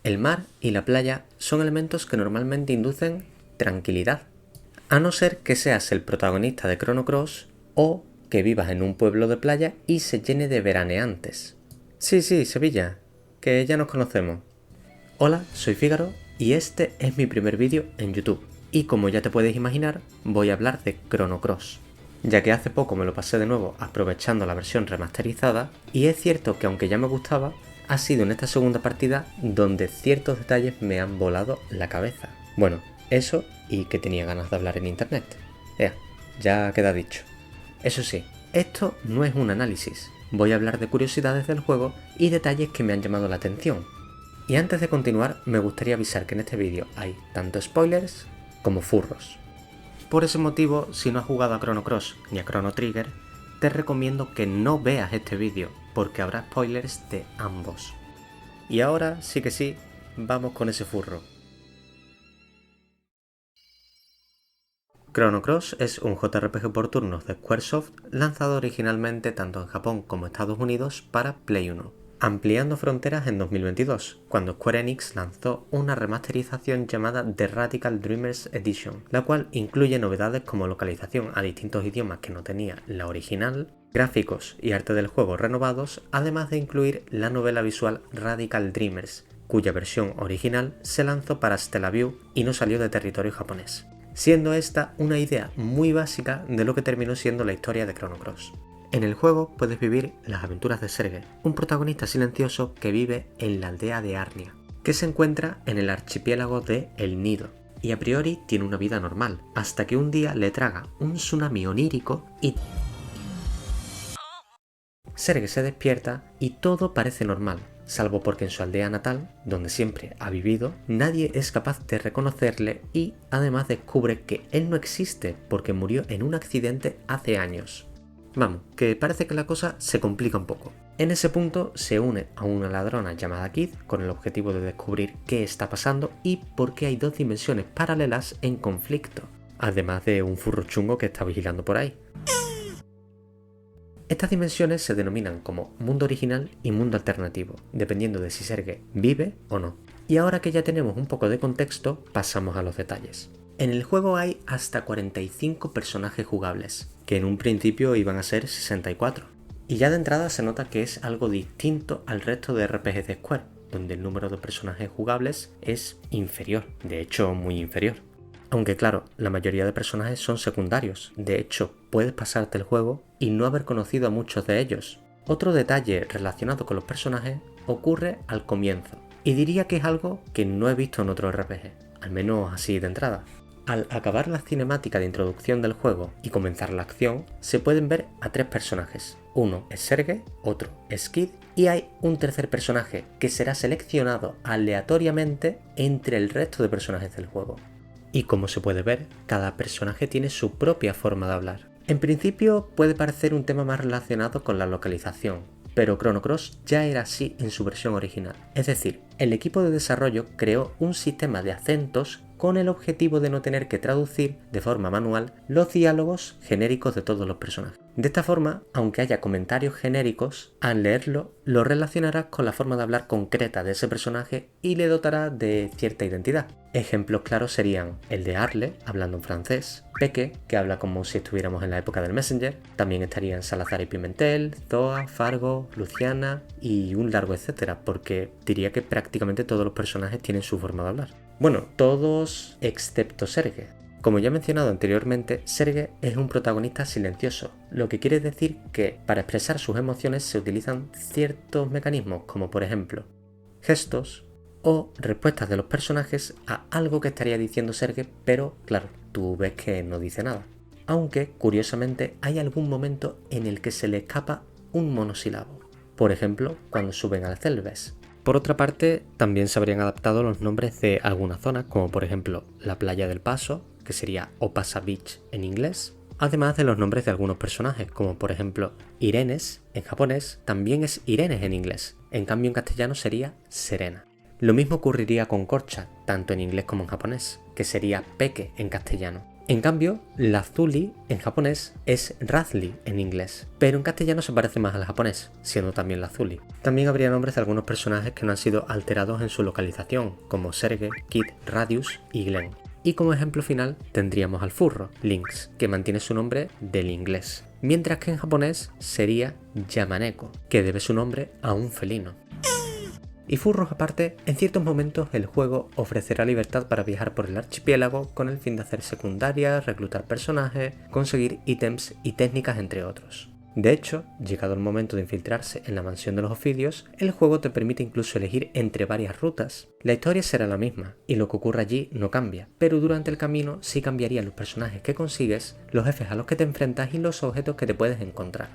El mar y la playa son elementos que normalmente inducen tranquilidad, a no ser que seas el protagonista de Chrono Cross o que vivas en un pueblo de playa y se llene de veraneantes. Sí, Sevilla, que ya nos conocemos. Hola, soy Fígaro y este es mi primer vídeo en YouTube. Y como ya te puedes imaginar, voy a hablar de Chrono Cross, ya que hace poco me lo pasé de nuevo aprovechando la versión remasterizada, y es cierto que aunque ya me gustaba, ha sido en esta segunda partida donde ciertos detalles me han volado la cabeza. Bueno, eso y que tenía ganas de hablar en internet. Ya queda dicho. Eso sí, esto no es un análisis, voy a hablar de curiosidades del juego y detalles que me han llamado la atención. Y antes de continuar, me gustaría avisar que en este vídeo hay tanto spoilers como furros. Por ese motivo, si no has jugado a Chrono Cross ni a Chrono Trigger, te recomiendo que no veas este vídeo porque habrá spoilers de ambos. Y ahora sí que sí, vamos con ese furro. Chrono Cross es un JRPG por turnos de Squaresoft lanzado originalmente tanto en Japón como Estados Unidos para Play 1, ampliando fronteras en 2022, cuando Square Enix lanzó una remasterización llamada The Radical Dreamers Edition, la cual incluye novedades como localización a distintos idiomas que no tenía la original, gráficos y arte del juego renovados, además de incluir la novela visual Radical Dreamers, cuya versión original se lanzó para Stellaview y no salió de territorio japonés, siendo esta una idea muy básica de lo que terminó siendo la historia de Chrono Cross. En el juego puedes vivir las aventuras de Serge, un protagonista silencioso que vive en la aldea de Arnia, que se encuentra en el archipiélago de El Nido, y a priori tiene una vida normal, hasta que un día le traga un tsunami onírico y Serge se despierta y todo parece normal, salvo porque en su aldea natal, donde siempre ha vivido, nadie es capaz de reconocerle y además descubre que él no existe porque murió en un accidente hace años. Vamos, que parece que la cosa se complica un poco. En ese punto se une a una ladrona llamada Kid con el objetivo de descubrir qué está pasando y por qué hay dos dimensiones paralelas en conflicto, además de un furro chungo que está vigilando por ahí. Estas dimensiones se denominan como mundo original y mundo alternativo, dependiendo de si Serge vive o no. Y ahora que ya tenemos un poco de contexto, pasamos a los detalles. En el juego hay hasta 45 personajes jugables, que en un principio iban a ser 64. Y ya de entrada se nota que es algo distinto al resto de RPGs de Square, donde el número de personajes jugables es inferior, de hecho muy inferior. Aunque claro, la mayoría de personajes son secundarios, de hecho puedes pasarte el juego y no haber conocido a muchos de ellos. Otro detalle relacionado con los personajes ocurre al comienzo, y diría que es algo que no he visto en otro RPG, al menos así de entrada. Al acabar la cinemática de introducción del juego y comenzar la acción, se pueden ver a tres personajes. Uno es Serge, otro es Kid y hay un tercer personaje que será seleccionado aleatoriamente entre el resto de personajes del juego. Y como se puede ver, cada personaje tiene su propia forma de hablar. En principio puede parecer un tema más relacionado con la localización, pero Chrono Cross ya era así en su versión original. Es decir, el equipo de desarrollo creó un sistema de acentos con el objetivo de no tener que traducir de forma manual los diálogos genéricos de todos los personajes. De esta forma, aunque haya comentarios genéricos, al leerlo lo relacionarás con la forma de hablar concreta de ese personaje y le dotará de cierta identidad. Ejemplos claros serían el de Arle, hablando en francés, Peque, que habla como si estuviéramos en la época del Messenger, también estarían Salazar y Pimentel, Zoa, Fargo, Luciana y un largo etcétera, porque diría que prácticamente todos los personajes tienen su forma de hablar. Bueno, todos excepto Serge. Como ya he mencionado anteriormente, Serge es un protagonista silencioso, lo que quiere decir que para expresar sus emociones se utilizan ciertos mecanismos como por ejemplo gestos o respuestas de los personajes a algo que estaría diciendo Serge, pero claro, tú ves que no dice nada. Aunque, curiosamente, hay algún momento en el que se le escapa un monosílabo, por ejemplo, cuando suben al Celves. Por otra parte, también se habrían adaptado los nombres de algunas zonas, como por ejemplo la Playa del Paso, que sería Opasa Beach en inglés, además de los nombres de algunos personajes, como por ejemplo Irenes en japonés, también es Irenes en inglés, en cambio en castellano sería Serena. Lo mismo ocurriría con Corcha, tanto en inglés como en japonés, que sería Peque en castellano. En cambio, Lazuli en japonés es Razli en inglés, pero en castellano se parece más al japonés, siendo también Lazuli. También habría nombres de algunos personajes que no han sido alterados en su localización, como Serge, Kid, Radius y Glenn. Y como ejemplo final tendríamos al furro, Lynx, que mantiene su nombre del inglés, mientras que en japonés sería Yamaneko, que debe su nombre a un felino. Y furros aparte, en ciertos momentos el juego ofrecerá libertad para viajar por el archipiélago con el fin de hacer secundarias, reclutar personajes, conseguir ítems y técnicas entre otros. De hecho, llegado el momento de infiltrarse en la mansión de los ofidios, el juego te permite incluso elegir entre varias rutas. La historia será la misma, y lo que ocurre allí no cambia, pero durante el camino sí cambiarían los personajes que consigues, los jefes a los que te enfrentas y los objetos que te puedes encontrar.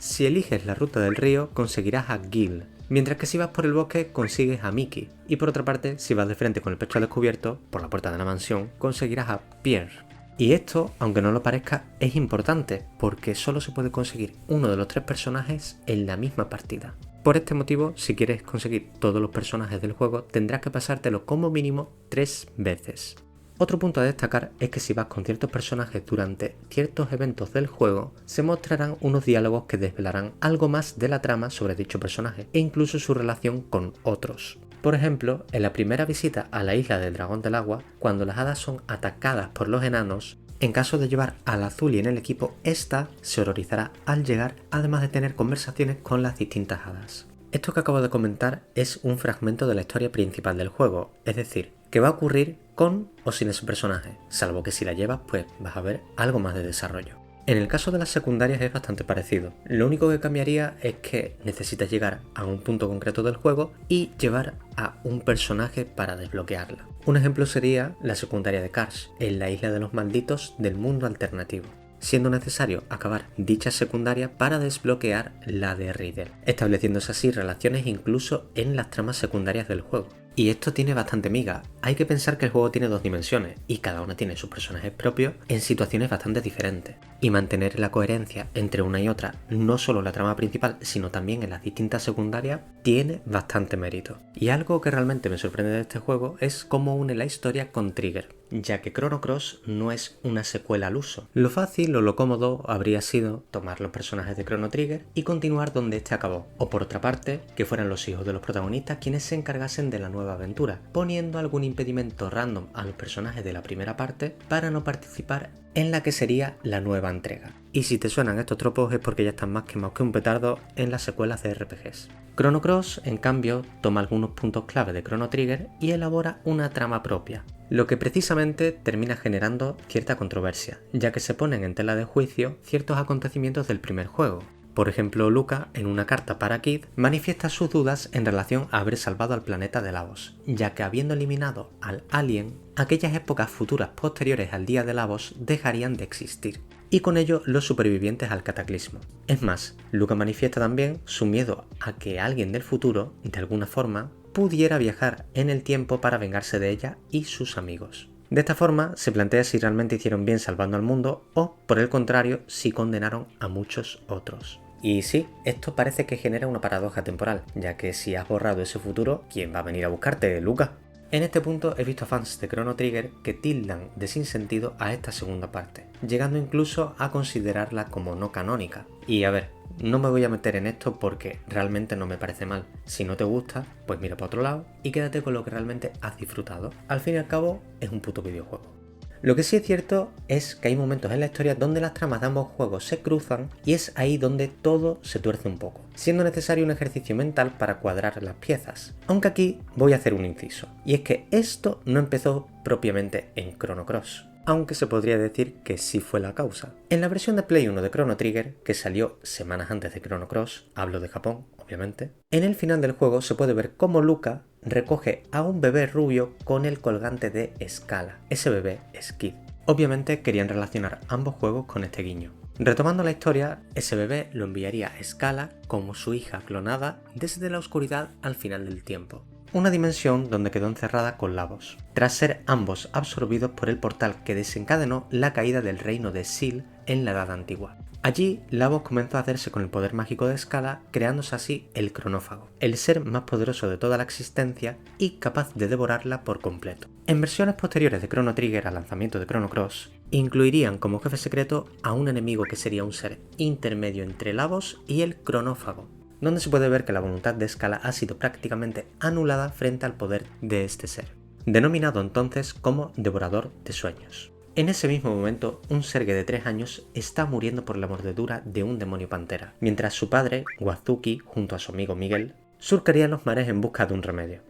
Si eliges la ruta del río, conseguirás a Gil, mientras que si vas por el bosque consigues a Mickey, y por otra parte, si vas de frente con el pecho al descubierto, por la puerta de la mansión, conseguirás a Pierre. Y esto, aunque no lo parezca, es importante, porque solo se puede conseguir uno de los 3 personajes en la misma partida. Por este motivo, si quieres conseguir todos los personajes del juego, tendrás que pasártelo como mínimo 3 veces. Otro punto a destacar es que si vas con ciertos personajes durante ciertos eventos del juego, se mostrarán unos diálogos que desvelarán algo más de la trama sobre dicho personaje e incluso su relación con otros. Por ejemplo, en la primera visita a la isla del dragón del agua, cuando las hadas son atacadas por los enanos, en caso de llevar a Lazuli en el equipo, esta se horrorizará al llegar, además de tener conversaciones con las distintas hadas. Esto que acabo de comentar es un fragmento de la historia principal del juego, es decir, que va a ocurrir con o sin ese personaje, salvo que si la llevas pues vas a ver algo más de desarrollo. En el caso de las secundarias es bastante parecido, lo único que cambiaría es que necesitas llegar a un punto concreto del juego y llevar a un personaje para desbloquearla. Un ejemplo sería la secundaria de Cars, en la isla de los malditos del mundo alternativo, siendo necesario acabar dicha secundaria para desbloquear la de Riddle, estableciéndose así relaciones incluso en las tramas secundarias del juego. Y esto tiene bastante miga, hay que pensar que el juego tiene 2 dimensiones y cada una tiene sus personajes propios en situaciones bastante diferentes. Y mantener la coherencia entre una y otra, no solo en la trama principal, sino también en las distintas secundarias, tiene bastante mérito. Y algo que realmente me sorprende de este juego es cómo une la historia con Trigger, ya que Chrono Cross no es una secuela al uso. Lo fácil o lo cómodo habría sido tomar los personajes de Chrono Trigger y continuar donde este acabó, o por otra parte, que fueran los hijos de los protagonistas quienes se encargasen de la nueva aventura, poniendo algún impedimento random a los personajes de la primera parte para no participar en la que sería la nueva entrega. Y si te suenan estos tropos es porque ya están más quemados que un petardo en las secuelas de RPGs. Chrono Cross, en cambio, toma algunos puntos clave de Chrono Trigger y elabora una trama propia, lo que precisamente termina generando cierta controversia, ya que se ponen en tela de juicio ciertos acontecimientos del primer juego. Por ejemplo, Luca, en una carta para Kid, manifiesta sus dudas en relación a haber salvado al planeta de Lavos, ya que habiendo eliminado al alien, aquellas épocas futuras posteriores al día de Lavos dejarían de existir, y con ello los supervivientes al cataclismo. Es más, Luca manifiesta también su miedo a que alguien del futuro, de alguna forma, pudiera viajar en el tiempo para vengarse de ella y sus amigos. De esta forma se plantea si realmente hicieron bien salvando al mundo o, por el contrario, si condenaron a muchos otros. Y sí, esto parece que genera una paradoja temporal, ya que si has borrado ese futuro, ¿quién va a venir a buscarte, Luca? En este punto he visto fans de Chrono Trigger que tildan de sinsentido a esta segunda parte, llegando incluso a considerarla como no canónica. Y a ver, no me voy a meter en esto porque realmente no me parece mal. Si no te gusta, pues mira para otro lado y quédate con lo que realmente has disfrutado. Al fin y al cabo, es un puto videojuego. Lo que sí es cierto es que hay momentos en la historia donde las tramas de ambos juegos se cruzan y es ahí donde todo se tuerce un poco, siendo necesario un ejercicio mental para cuadrar las piezas. Aunque aquí voy a hacer un inciso, y es que esto no empezó propiamente en Chrono Cross, aunque se podría decir que sí fue la causa. En la versión de Play 1 de Chrono Trigger, que salió semanas antes de Chrono Cross, hablo de Japón, obviamente, en el final del juego se puede ver cómo Luca recoge a un bebé rubio con el colgante de Scala. Ese bebé es Kid. Obviamente querían relacionar ambos juegos con este guiño. Retomando la historia, ese bebé lo enviaría a Scala como su hija clonada desde la oscuridad al final del tiempo, una dimensión donde quedó encerrada con Lavos, tras ser ambos absorbidos por el portal que desencadenó la caída del reino de Sil en la Edad Antigua. Allí, Lavos comenzó a hacerse con el poder mágico de Scala, creándose así el Cronófago, el ser más poderoso de toda la existencia y capaz de devorarla por completo. En versiones posteriores de Chrono Trigger al lanzamiento de Chrono Cross, incluirían como jefe secreto a un enemigo que sería un ser intermedio entre Lavos y el Cronófago, donde se puede ver que la voluntad de Scala ha sido prácticamente anulada frente al poder de este ser, denominado entonces como Devorador de Sueños. En ese mismo momento, un Serge de 3 años está muriendo por la mordedura de un demonio pantera, mientras su padre, Wazuki, junto a su amigo Miguel, surcarían los mares en busca de un remedio.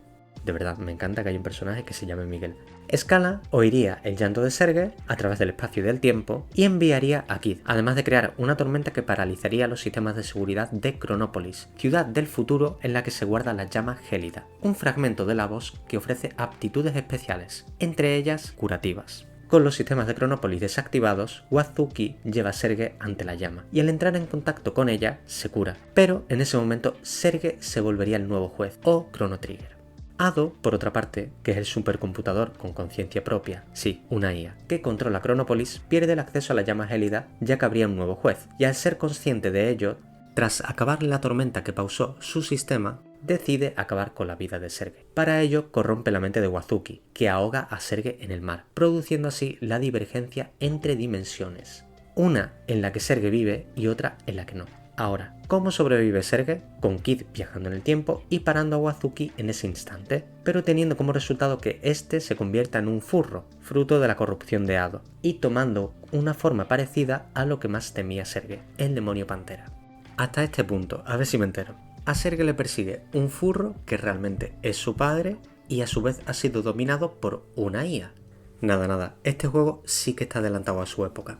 De verdad, me encanta que haya un personaje que se llame Miguel. Scala oiría el llanto de Serge a través del espacio y del tiempo y enviaría a Kid, además de crear una tormenta que paralizaría los sistemas de seguridad de Chronopolis, ciudad del futuro en la que se guarda la llama gélida, un fragmento de Lavos que ofrece aptitudes especiales, entre ellas curativas. Con los sistemas de Chronopolis desactivados, Wazuki lleva a Serge ante la llama, y al entrar en contacto con ella, se cura. Pero en ese momento, Serge se volvería el nuevo juez, o Chrono Trigger. Ado, por otra parte, que es el supercomputador con conciencia propia, sí, una IA, que controla Chronopolis, pierde el acceso a la llama gélida ya que habría un nuevo juez, y al ser consciente de ello, tras acabar la tormenta que pausó su sistema, decide acabar con la vida de Serge. Para ello, corrompe la mente de Wazuki, que ahoga a Serge en el mar, produciendo así la divergencia entre dimensiones. Una en la que Serge vive y otra en la que no. Ahora, ¿cómo sobrevive Serge? Con Kid viajando en el tiempo y parando a Wazuki en ese instante, pero teniendo como resultado que este se convierta en un furro, fruto de la corrupción de Ado, y tomando una forma parecida a lo que más temía Serge, el demonio pantera. Hasta este punto, a ver si me entero. A Serge le persigue un furro que realmente es su padre y a su vez ha sido dominado por una IA. Nada, este juego sí que está adelantado a su época.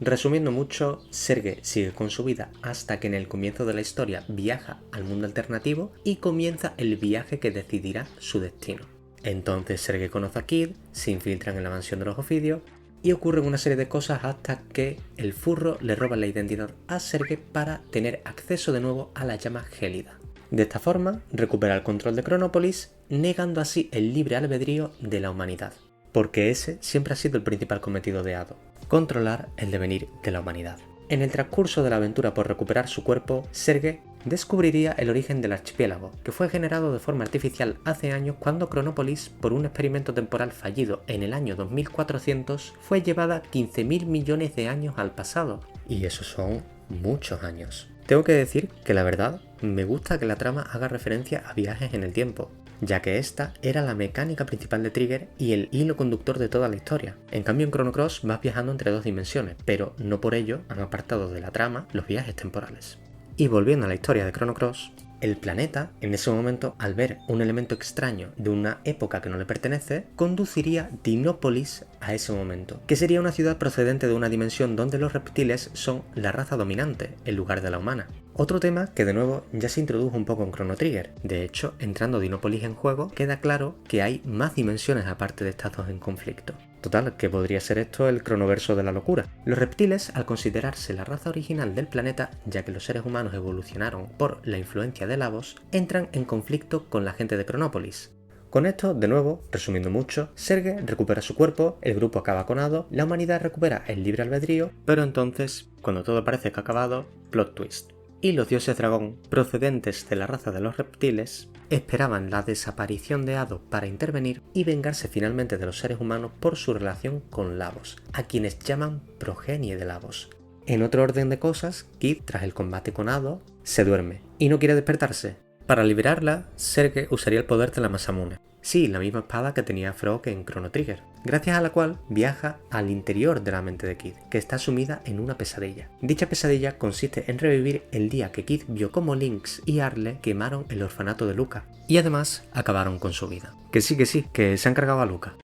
Resumiendo mucho, Serge sigue con su vida hasta que en el comienzo de la historia viaja al mundo alternativo y comienza el viaje que decidirá su destino. Entonces Serge conoce a Kid, se infiltran en la mansión de los Ofidios y ocurren una serie de cosas hasta que el furro le roba la identidad a Serge para tener acceso de nuevo a la llama gélida. De esta forma, recupera el control de Chronopolis, negando así el libre albedrío de la humanidad, porque ese siempre ha sido el principal cometido de Ado, controlar el devenir de la humanidad. En el transcurso de la aventura por recuperar su cuerpo, Serge descubriría el origen del archipiélago, que fue generado de forma artificial hace años cuando Chronopolis, por un experimento temporal fallido en el año 2400, fue llevada 15.000 millones de años al pasado. Y esos son muchos años. Tengo que decir que la verdad, me gusta que la trama haga referencia a viajes en el tiempo, ya que esta era la mecánica principal de Trigger y el hilo conductor de toda la historia. En cambio en Chrono Cross vas viajando entre dos dimensiones, pero no por ello han apartado de la trama los viajes temporales. Y volviendo a la historia de Chrono Cross, el planeta, en ese momento, al ver un elemento extraño de una época que no le pertenece, conduciría Dinópolis a ese momento, que sería una ciudad procedente de una dimensión donde los reptiles son la raza dominante, en lugar de la humana. Otro tema que de nuevo ya se introdujo un poco en Chrono Trigger. De hecho, entrando Dinópolis en juego, queda claro que hay más dimensiones aparte de estas dos en conflicto. Total, que podría ser esto el cronoverso de la locura. Los reptiles, al considerarse la raza original del planeta, ya que los seres humanos evolucionaron por la influencia de Lavos, entran en conflicto con la gente de Chronopolis. Con esto, de nuevo, resumiendo mucho, Serge recupera su cuerpo, el grupo acaba con Ado, la humanidad recupera el libre albedrío, pero entonces, cuando todo parece que ha acabado, plot twist. Y los dioses dragón, procedentes de la raza de los reptiles, esperaban la desaparición de Ado para intervenir y vengarse finalmente de los seres humanos por su relación con Lavos, a quienes llaman progenie de Lavos. En otro orden de cosas, Kid, tras el combate con Ado, se duerme y no quiere despertarse. Para liberarla, Serge usaría el poder de la Masamune. Sí, la misma espada que tenía Frog en Chrono Trigger, gracias a la cual viaja al interior de la mente de Kid, que está sumida en una pesadilla. Dicha pesadilla consiste en revivir el día que Kid vio cómo Lynx y Arle quemaron el orfanato de Luca, y además acabaron con su vida. Que sí, que se han cargado a Luca.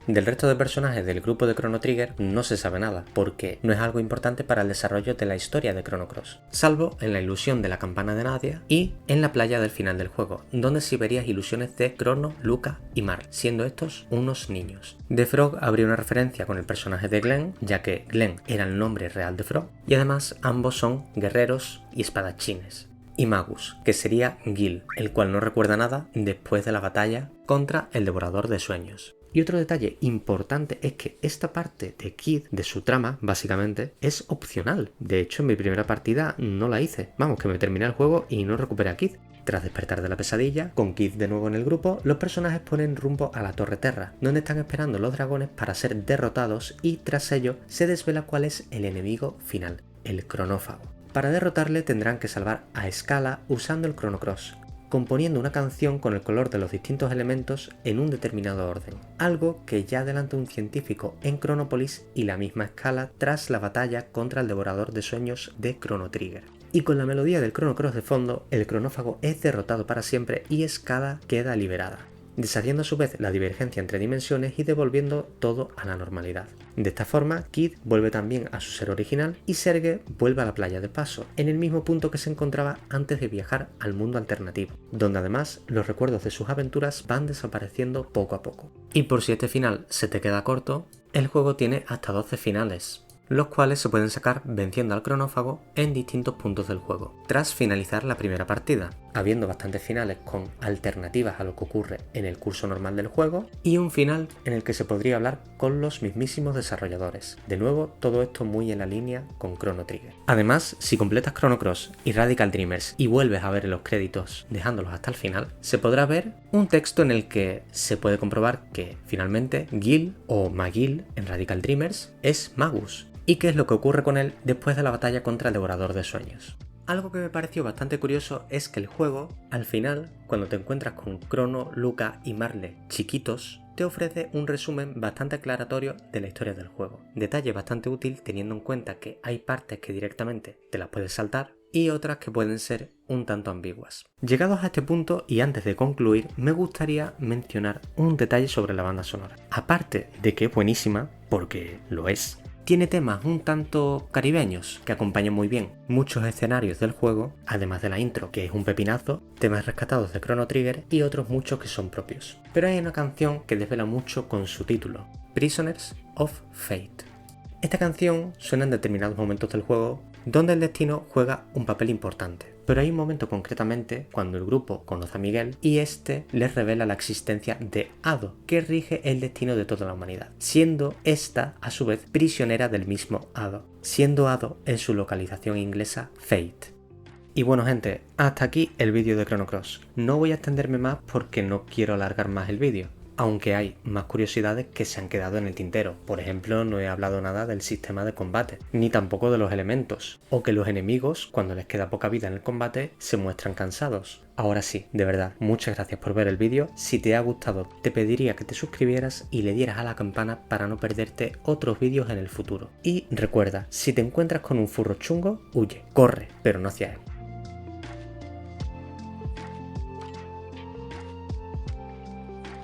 Del resto de personajes del grupo de Chrono Trigger no se sabe nada, porque no es algo importante para el desarrollo de la historia de Chrono Cross, salvo en la ilusión de la campana de Nadia y en la playa del final del juego, donde sí verías ilusiones de Chrono, Luca y Marle, siendo estos unos niños. De Frog habría una referencia con el personaje de Glenn, ya que Glenn era el nombre real de Frog, y además ambos son guerreros y espadachines. Y Magus, que sería Gil, el cual no recuerda nada después de la batalla contra el Devorador de Sueños. Y otro detalle importante es que esta parte de Kid, de su trama, básicamente, es opcional. De hecho, en mi primera partida no la hice. Vamos, que me terminé el juego y no recuperé a Kid. Tras despertar de la pesadilla, con Kid de nuevo en el grupo, los personajes ponen rumbo a la Torre Terra, donde están esperando los dragones para ser derrotados y tras ello se desvela cuál es el enemigo final, el Cronófago. Para derrotarle tendrán que salvar a Scala usando el Chrono Cross, componiendo una canción con el color de los distintos elementos en un determinado orden, algo que ya adelantó un científico en Chronopolis y la misma Scala tras la batalla contra el devorador de sueños de Chrono Trigger. Y con la melodía del Chrono Cross de fondo, el Cronófago es derrotado para siempre y Scala queda liberada, deshaciendo a su vez la divergencia entre dimensiones y devolviendo todo a la normalidad. De esta forma, Kid vuelve también a su ser original y Serge vuelve a la playa de paso, en el mismo punto que se encontraba antes de viajar al mundo alternativo, donde además los recuerdos de sus aventuras van desapareciendo poco a poco. Y por si este final se te queda corto, el juego tiene hasta 12 finales, los cuales se pueden sacar venciendo al Cronófago en distintos puntos del juego, tras finalizar la primera partida, habiendo bastantes finales con alternativas a lo que ocurre en el curso normal del juego y un final en el que se podría hablar con los mismísimos desarrolladores. De nuevo, todo esto muy en la línea con Chrono Trigger. Además, si completas Chrono Cross y Radical Dreamers y vuelves a ver los créditos dejándolos hasta el final, se podrá ver un texto en el que se puede comprobar que finalmente Gil o Magil en Radical Dreamers es Magus, y qué es lo que ocurre con él después de la batalla contra el Devorador de Sueños. Algo que me pareció bastante curioso es que el juego, al final, cuando te encuentras con Crono, Luca y Marle chiquitos, te ofrece un resumen bastante aclaratorio de la historia del juego. Detalle bastante útil teniendo en cuenta que hay partes que directamente te las puedes saltar y otras que pueden ser un tanto ambiguas. Llegados a este punto y antes de concluir, me gustaría mencionar un detalle sobre la banda sonora. Aparte de que es buenísima, porque lo es, tiene temas un tanto caribeños que acompañan muy bien muchos escenarios del juego, además de la intro, que es un pepinazo, temas rescatados de Chrono Trigger y otros muchos que son propios. Pero hay una canción que desvela mucho con su título, Prisoners of Fate. Esta canción suena en determinados momentos del juego donde el destino juega un papel importante, pero hay un momento concretamente cuando el grupo conoce a Miguel y este les revela la existencia de Ado, que rige el destino de toda la humanidad, siendo esta a su vez prisionera del mismo Ado, siendo Ado en su localización inglesa Fate. Y bueno gente, hasta aquí el vídeo de Chrono Cross. No voy a extenderme más porque no quiero alargar más el vídeo, aunque hay más curiosidades que se han quedado en el tintero. Por ejemplo, no he hablado nada del sistema de combate, ni tampoco de los elementos, o que los enemigos, cuando les queda poca vida en el combate, se muestran cansados. Ahora sí, de verdad, muchas gracias por ver el vídeo. Si te ha gustado, te pediría que te suscribieras y le dieras a la campana para no perderte otros vídeos en el futuro. Y recuerda, si te encuentras con un furro chungo, huye, corre, pero no hacia él.